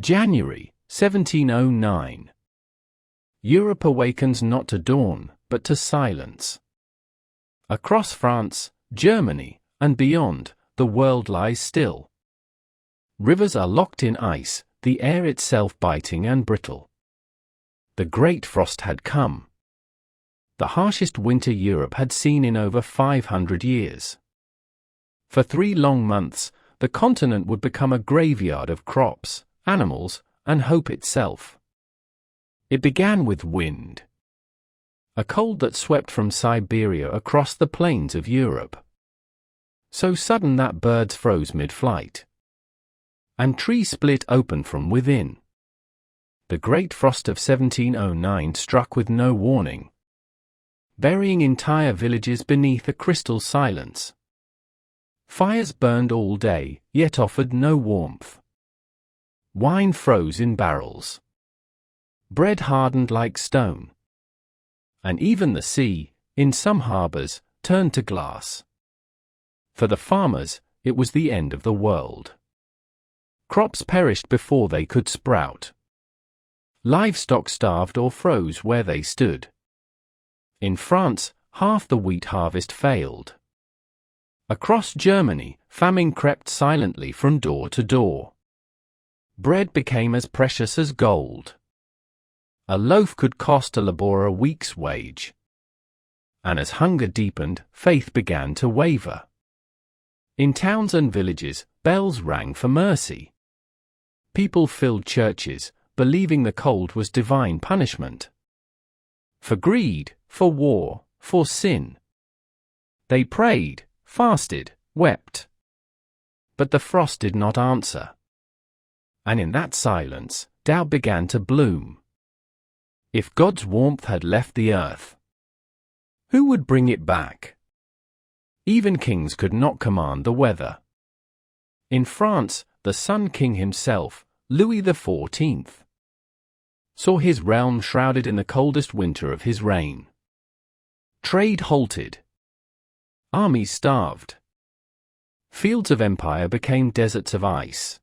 January 1709. Europe awakens not to dawn, but to silence. Across France, Germany, and beyond, the world lies still. Rivers are locked in ice, the air itself biting and brittle. The great frost had come. The harshest winter Europe had seen in over 500 years. For 3 long months, the continent would become a graveyard of crops, animals, and hope itself. It began with wind. A cold that swept from Siberia across the plains of Europe. So sudden that birds froze mid-flight. And trees split open from within. The great frost of 1709 struck with no warning, burying entire villages beneath a crystal silence. Fires burned all day, yet offered no warmth. Wine froze in barrels. Bread hardened like stone. And even the sea, in some harbors, turned to glass. For the farmers, it was the end of the world. Crops perished before they could sprout. Livestock starved or froze where they stood. In France, half the wheat harvest failed. Across Germany, famine crept silently from door to door. Bread became as precious as gold. A loaf could cost a laborer a week's wage. And as hunger deepened, faith began to waver. In towns and villages, bells rang for mercy. People filled churches, believing the cold was divine punishment. For greed, for war, for sin. They prayed, fasted, wept. But the frost did not answer. And in that silence, doubt began to bloom. If God's warmth had left the earth, who would bring it back? Even kings could not command the weather. In France, the Sun King himself, Louis XIV, saw his realm shrouded in the coldest winter of his reign. Trade halted. Armies starved. Fields of empire became deserts of ice.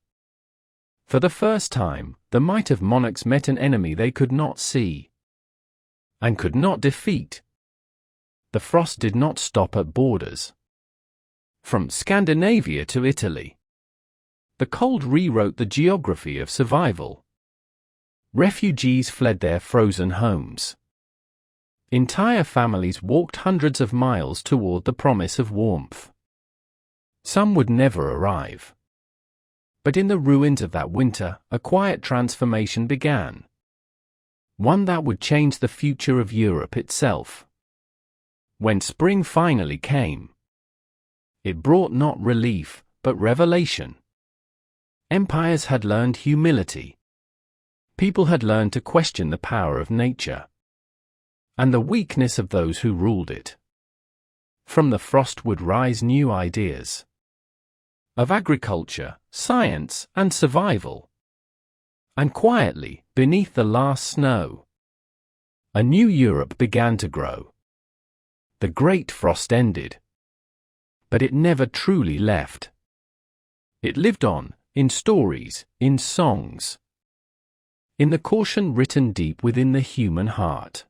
For the first time, the might of monarchs met an enemy they could not see and could not defeat. The frost did not stop at borders. From Scandinavia to Italy, the cold rewrote the geography of survival. Refugees fled their frozen homes. Entire families walked hundreds of miles toward the promise of warmth. Some would never arrive. But in the ruins of that winter, a quiet transformation began. One that would change the future of Europe itself. When spring finally came, it brought not relief, but revelation. Empires had learned humility. People had learned to question the power of nature and the weakness of those who ruled it. From the frost would rise new ideas of agriculture, science, and survival. And quietly, beneath the last snow, a new Europe began to grow. The great frost ended. But it never truly left. It lived on, in stories, in songs, in the caution written deep within the human heart.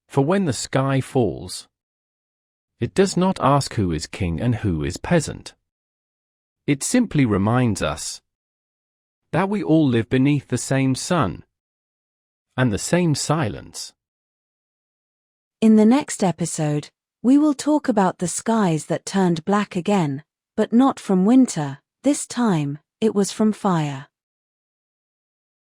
For when the sky falls, it does not ask who is king and who is peasant. It simply reminds us that we all live beneath the same sun and the same silence. In the next episode, we will talk about the skies that turned black again, but not from winter. This time, it was from fire.